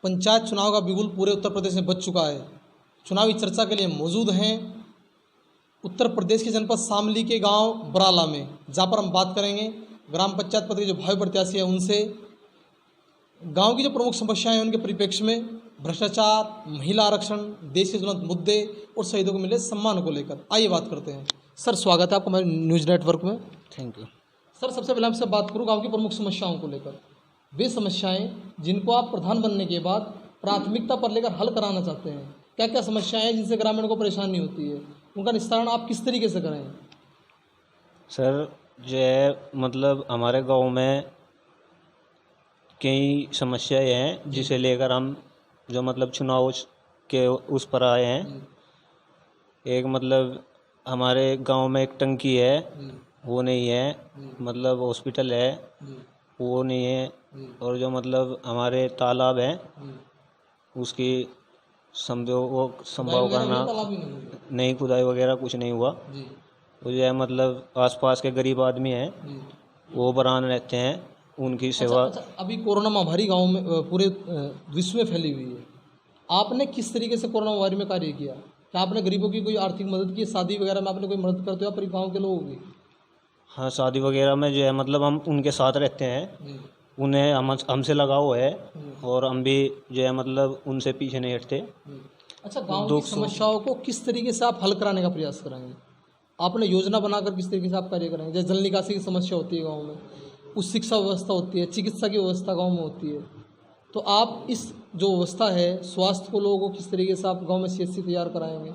पंचायत चुनाव का बिगुल पूरे उत्तर प्रदेश में बज चुका है। चुनावी चर्चा के लिए मौजूद हैं उत्तर प्रदेश के जनपद शामली के गांव बराला में, जहां पर हम बात करेंगे ग्राम पंचायत पद के जो भावी प्रत्याशी हैं उनसे। गांव की जो प्रमुख समस्याएं हैं उनके परिप्रेक्ष्य में भ्रष्टाचार, महिला आरक्षण, देश के ज्वलंत मुद्दे और शहीदों को मिले सम्मान को लेकर आइए बात करते हैं। सर, स्वागत है आपको हमारे न्यूज़ नेटवर्क में। थैंक यू सर, सबसे पहले आपसे बात करूँ गांव की प्रमुख समस्याओं को लेकर। वे समस्याएं जिनको आप प्रधान बनने के बाद प्राथमिकता पर लेकर हल कराना चाहते हैं, क्या क्या समस्याएं हैं जिनसे ग्रामीणों को परेशानी होती है, उनका निस्तारण आप किस तरीके से करें? सर, जो है मतलब हमारे गांव में कई समस्याएं हैं जिसे लेकर हम जो मतलब चुनाव के उस पर आए हैं। एक मतलब हमारे गांव में एक टंकी है, वो नहीं है। मतलब हॉस्पिटल है, वो नहीं है। और जो मतलब हमारे तालाब है उसकी संभव करना नहीं, खुदाई वगैरह कुछ नहीं हुआ। वो जो है मतलब आसपास के गरीब आदमी हैं वो बरान रहते हैं, उनकी सेवा। अच्छा, अभी कोरोना महामारी गांव में पूरे विश्व में फैली हुई है। आपने किस तरीके से कोरोना महामारी में कार्य किया? क्या आपने गरीबों की कोई आर्थिक मदद की? शादी वगैरह में आपने कोई मदद करते हो अपने गाँव के लोगों की? हाँ, शादी वगैरह में जो है मतलब हम उनके साथ रहते हैं, उन्हें हमसे लगाव है और हम भी जो है मतलब उनसे पीछे नहीं हटते। अच्छा, गांव की समस्याओं को किस तरीके से आप हल कराने का प्रयास करेंगे? आपने योजना बनाकर किस तरीके से आप कार्य करेंगे? जैसे जल निकासी की समस्या होती है गांव में, उच्च शिक्षा व्यवस्था होती है, चिकित्सा की व्यवस्था गांव में होती है, तो आप इस जो व्यवस्था है स्वास्थ्य को लोगों को किस तरीके से आप गाँव में CHC तैयार कराएंगे?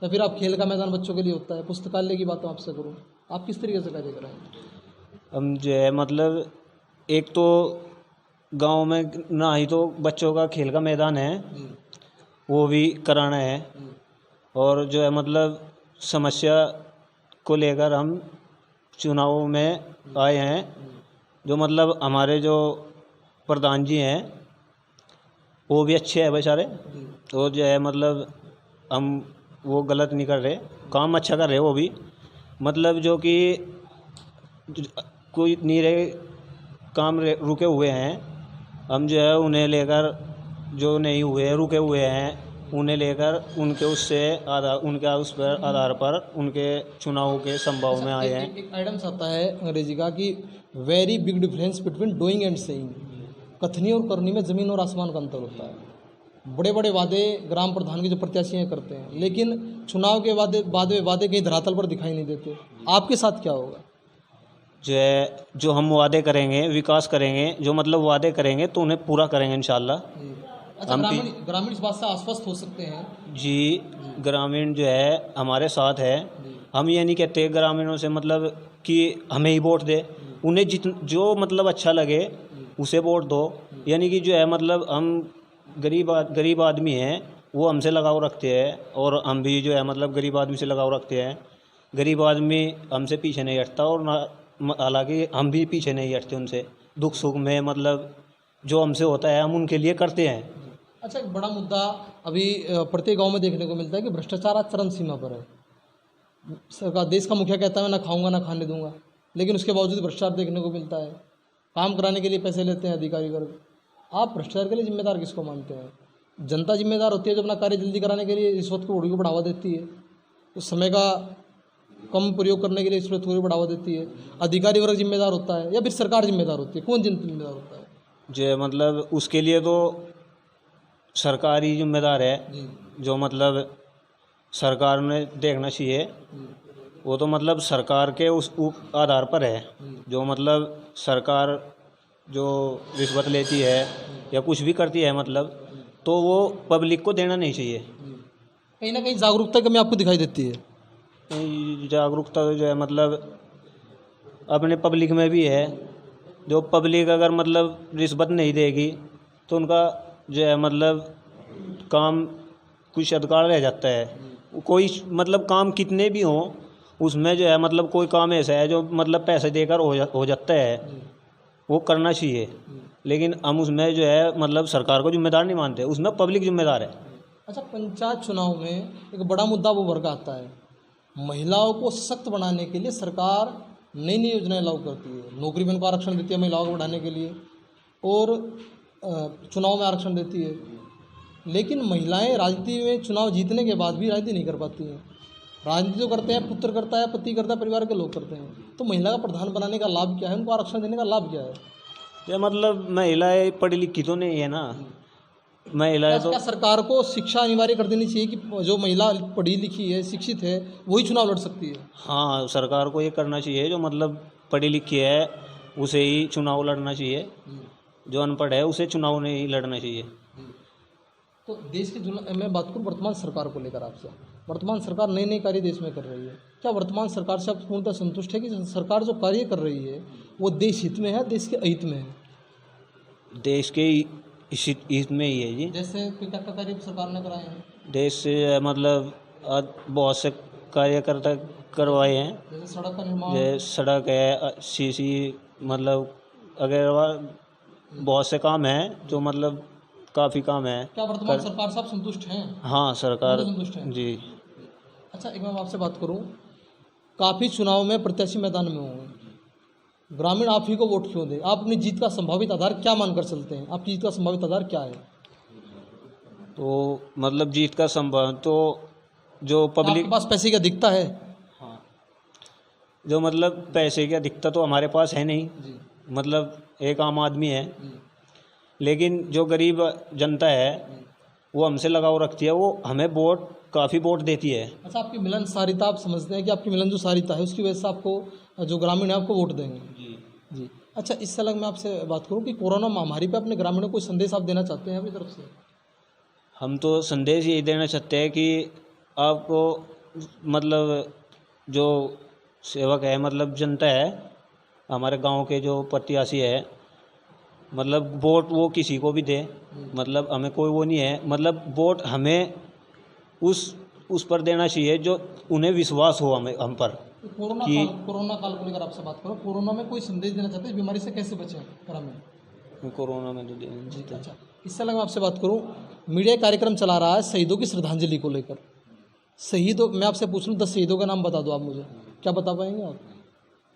या फिर आप खेल का मैदान बच्चों के लिए होता है, पुस्तकालय की बात आपसे करूँ, आप किस तरीके से कार्य कराएंगे? हम जो है मतलब एक तो गांव में ना ही तो बच्चों का खेल का मैदान है, वो भी कराना है। और जो है मतलब समस्या को लेकर हम चुनाव में आए हैं। जो मतलब हमारे जो प्रधान जी हैं वो भी अच्छे हैं बेचारे, तो जो है मतलब हम वो गलत नहीं कर रहे, काम अच्छा कर रहे वो भी। मतलब जो कि कोई नहीं रहे काम रुके हुए हैं, हम जो है उन्हें लेकर, जो नहीं हुए रुके हुए हैं उन्हें लेकर उनके उस पर आधार पर उनके चुनाव के संभव में आए हैं। एक आइटम्स आता है अंग्रेजी का कि very big difference between doing and saying. कथनी और करनी में ज़मीन और आसमान का अंतर होता है। बड़े बड़े वादे ग्राम प्रधान के जो प्रत्याशी करते हैं, लेकिन चुनाव के बाद में वादे कहीं धरातल पर दिखाई नहीं देते। आपके साथ क्या होगा? जो हम वादे करेंगे, विकास करेंगे, जो मतलब वादे करेंगे तो उन्हें पूरा करेंगे इंशाल्लाह। अच्छा, ग्रामीण इस बात से आश्वस्त हो सकते हैं? जी, ग्रामीण जो है हमारे साथ है। हम ये नहीं कहते ग्रामीणों से मतलब कि हमें ही वोट दे, उन्हें जो मतलब अच्छा लगे उसे वोट दो। यानी कि जो है मतलब हम गरीब आदमी हैं, वो हमसे लगाव रखते हैं और हम भी जो है मतलब गरीब आदमी से लगाव रखते हैं। गरीब आदमी हमसे पीछे नहीं हटता और हालांकि हम भी पीछे नहीं हटते उनसे। दुख सुख में मतलब जो हमसे होता है हम उनके लिए करते हैं। अच्छा, एक बड़ा मुद्दा अभी प्रत्येक गांव में देखने को मिलता है कि भ्रष्टाचार आज चरम सीमा पर है। सरकार, देश का मुखिया कहता है मैं ना खाऊंगा ना खाने दूंगा, लेकिन उसके बावजूद भ्रष्टाचार देखने को मिलता है। काम कराने के लिए पैसे लेते हैं अधिकारी वर्ग। आप भ्रष्टाचार के लिए जिम्मेदार किसको मानते हैं? जनता जिम्मेदार होती है जो अपना कार्य जल्दी कराने के लिए रिश्वत को बढ़ावा देती है, उस समय का कम प्रयोग करने के लिए रिश्वत को बढ़ावा देती है। अधिकारी वर्ग जिम्मेदार होता है या फिर सरकार जिम्मेदार होती है? कौन जिम्मेदार होता है? जो मतलब उसके लिए तो सरकार ही जिम्मेदार है। जो मतलब सरकार ने देखना चाहिए, वो तो मतलब सरकार के उस आधार पर है। जो मतलब सरकार जो रिश्वत लेती है या कुछ भी करती है मतलब, तो वो पब्लिक को देना नहीं चाहिए। कहीं ना कहीं जागरूकता की कमी आपको दिखाई देती है? जागरूकता जो है मतलब अपने पब्लिक में भी है। जो पब्लिक अगर मतलब रिश्वत नहीं देगी तो उनका जो है मतलब काम कुछ अधकार रह जाता है। कोई मतलब काम कितने भी हों, उसमें जो है मतलब कोई काम ऐसा है जो मतलब पैसे देकर हो जाता है, वो करना चाहिए। लेकिन हम उसमें जो है मतलब सरकार को जिम्मेदार नहीं मानते, उसमें पब्लिक जिम्मेदार है। अच्छा, पंचायत चुनाव में एक बड़ा मुद्दा वो वर्ग आता है, महिलाओं को सशक्त बनाने के लिए सरकार नई नई योजनाएं लागू करती है। नौकरी में उनको आरक्षण देती है महिलाओं को बढ़ाने के लिए, और चुनाव में आरक्षण देती है, लेकिन महिलाएं राजनीति में चुनाव जीतने के बाद भी राजनीति नहीं कर पाती हैं। राजनीति जो करते हैं पुत्र करता है, पति करता है, परिवार के लोग करते हैं। तो महिला का प्रधान बनाने का लाभ क्या है, उनको आरक्षण देने का लाभ क्या है? ये मतलब महिलाएं पढ़ी लिखी तो नहीं है ना, महिलाएं तो क्या सरकार को शिक्षा अनिवार्य कर देनी चाहिए कि जो महिला पढ़ी लिखी है, शिक्षित है, वही चुनाव लड़ सकती है? हाँ, सरकार को ये करना चाहिए, जो मतलब पढ़ी लिखी है उसे ही चुनाव लड़ना चाहिए, जो अनपढ़ है उसे चुनाव नहीं लड़ना चाहिए। तो देश के मैं बात करूँ वर्तमान सरकार को लेकर आपसे, वर्तमान सरकार नए नए कार्य देश में कर रही है, क्या वर्तमान सरकार से आप पूर्णतः संतुष्ट है कि सरकार जो कार्य कर रही है वो देश हित में है, देश के अहित में है? देश के हित में ही है जी। जैसे क्या क्या कार्य सरकार ने कराए हैं? देश से मतलब बहुत से कार्यकर्ता करवाए हैं, जैसे सड़क का निर्माण, जैसे सड़क है, सीसी, मतलब अगर बहुत से काम हैं जो मतलब काफ़ी काम है। क्या वर्तमान सरकार से आप संतुष्ट हैं? हाँ, सरकार संतुष्ट हैं जी। अच्छा, एक मैं आपसे बात करूं, काफ़ी चुनाव में प्रत्याशी मैदान में होंगे, ग्रामीण आप ही को वोट क्यों दें? आप अपनी जीत का संभावित आधार क्या मानकर चलते हैं? आपकी जीत का संभावित आधार क्या है? तो मतलब जीत का संभव तो जो पब्लिक आपके पास पैसे की अधिकता है? हाँ, जो मतलब पैसे की अधिकता तो हमारे पास है नहीं जी मतलब एक आम आदमी है, जी लेकिन जो गरीब जनता है वो हमसे लगाव रखती है, वो हमें वोट काफ़ी वोट देती है। अच्छा, आपकी मिलनसारिता आप समझते हैं कि आपकी मिलन जो सारिता है उसकी वजह से आपको जो ग्रामीण है आपको वोट देंगे? जी जी। अच्छा, इससे अलग मैं आपसे बात करूं कि कोरोना महामारी पे अपने ग्रामीणों को संदेश आप देना चाहते हैं अपनी तरफ से? हम तो संदेश यही देना चाहते हैं कि आपको मतलब जो सेवक है, मतलब जनता है, हमारे गांव के जो प्रत्याशी है, मतलब वोट वो किसी को भी दे, मतलब हमें कोई वो नहीं है, मतलब वोट हमें उस पर देना चाहिए जो उन्हें विश्वास हो हम पर। कोरोना काल को लेकर आपसे बात करो, कोरोना में कोई संदेश देना चाहते हैं, बीमारी से कैसे बचें ग्रामीण? कोरोना में तो देना चाहते हैं। अच्छा, इससे अलग मैं आपसे बात करूं, मीडिया कार्यक्रम चला रहा है शहीदों की श्रद्धांजलि को लेकर। शहीदों, मैं आपसे पूछ लूँ 10 शहीदों का नाम बता दो आप मुझे, क्या बता पाएंगे आप?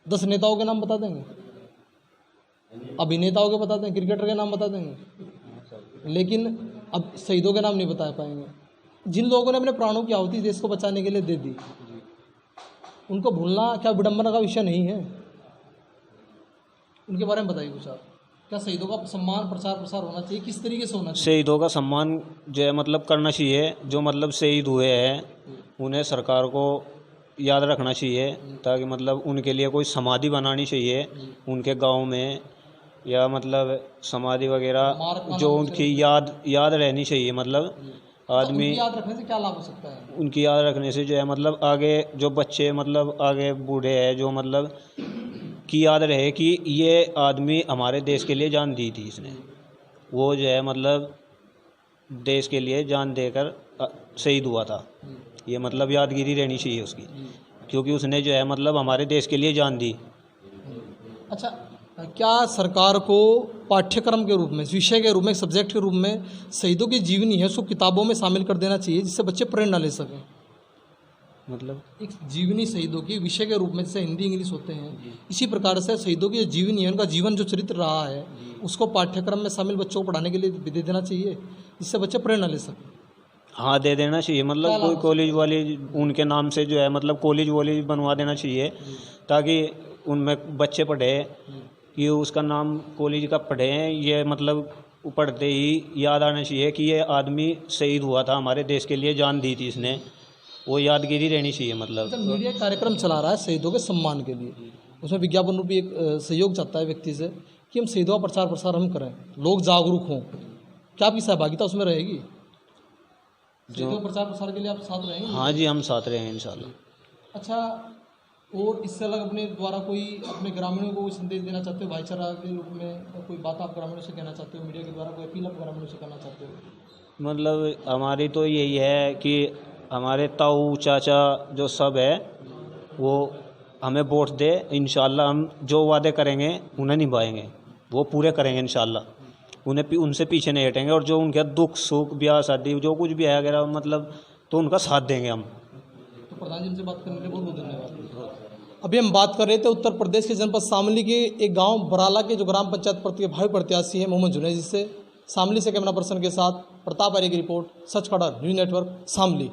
10 नेताओं के नाम बता देंगे? अभिनेताओं के बता देंगे, क्रिकेटर के नाम बता देंगे, लेकिन अब शहीदों के नाम नहीं बता पाएंगे। जिन लोगों ने अपने प्राणों की आहुति देश को बचाने के लिए दे दी, उनको भूलना क्या विडंबना का विषय नहीं है? उनके बारे में बताइए कुछ आप। क्या शहीदों का सम्मान प्रचार प्रसार होना चाहिए, किस तरीके से होना चाहिए? शहीदों का सम्मान जो है मतलब करना चाहिए, जो मतलब शहीद हुए हैं उन्हें सरकार को याद रखना चाहिए, ताकि मतलब उनके लिए कोई समाधि बनानी चाहिए उनके गांव में, या मतलब समाधि वगैरह जो उनकी याद रहनी चाहिए। मतलब आदमी उनकी याद रखने से क्या लाभ हो सकता है? उनकी याद रखने से जो है मतलब आगे जो बच्चे मतलब आगे बूढ़े हैं जो मतलब की याद रहे कि ये आदमी हमारे देश के लिए जान दी थी इसने, वो जो है मतलब देश के लिए जान देकर शहीद हुआ था, ये मतलब यादगिरी रहनी चाहिए उसकी, क्योंकि उसने जो है मतलब हमारे देश के लिए जान दी। अच्छा, क्या सरकार को पाठ्यक्रम के रूप में, विषय के रूप में, सब्जेक्ट के रूप में शहीदों की जीवनी है उसको किताबों में शामिल कर देना चाहिए, जिससे बच्चे प्रेरणा ले सकें? मतलब एक जीवनी शहीदों की विषय के रूप में, जैसे हिंदी इंग्लिश होते हैं, इसी प्रकार से शहीदों की जो जीवनी है, उनका जीवन जो चरित्र रहा है, उसको पाठ्यक्रम में शामिल बच्चों को पढ़ाने के लिए दे देना चाहिए, जिससे बच्चे प्रेरणा ले सकें। हाँ, दे देना चाहिए, मतलब कोई कॉलेज वाले उनके नाम से जो है मतलब कॉलेज वॉलेज बनवा देना चाहिए, ताकि उनमें बच्चे पढ़े कि उसका नाम कॉलेज का पढ़े, ये मतलब पढ़ते ही याद आना चाहिए कि ये आदमी शहीद हुआ था, हमारे देश के लिए जान दी थी इसने, वो यादगिरी रहनी चाहिए। मतलब जब मीडिया कार्यक्रम चला रहा है शहीदों के सम्मान के लिए, उसमें विज्ञापन रूपी एक सहयोग चाहता है व्यक्ति से कि हम शहीदों का प्रचार प्रसार हम करें, लोग जागरूक हों, क्या आपकी सहभागिता उसमें रहेगी? शहीदों प्रचार प्रसार के लिए आप साथ रहेंगे? हाँ जी, हम साथ रहेंगे इंशाल्लाह। अच्छा, और इससे अलग अपने द्वारा कोई अपने ग्रामीणों को कोई संदेश देना चाहते हो भाईचारा के रूप में, कोई बात आप ग्रामीणों से कहना चाहते हो, मीडिया के द्वारा कोई अपील आप ग्रामीणों से करना चाहते हो? मतलब हमारी तो यही है कि हमारे ताऊ चाचा जो सब है वो हमें वोट दे, इंशाल्लाह हम जो वादे करेंगे उन्हें निभाएंगे, वो पूरे करेंगे इंशाल्लाह, उनसे पीछे नहीं हटेंगे, और जो उनके दुख सुख ब्याह शादी जो कुछ भी है अगर मतलब तो उनका साथ देंगे हम। तो प्रधान जी से बात करने के लिए बहुत बहुत धन्यवाद। अभी हम बात कर रहे थे उत्तर प्रदेश के जनपद शामली के एक गांव बराला के जो ग्राम पंचायत भावी प्रत्याशी है मोहम्मद जुनैद जी से, शामली से कैमरा पर्सन के साथ प्रताप आर्य की रिपोर्ट, सच कड़ा न्यूज़ नेटवर्क शामली।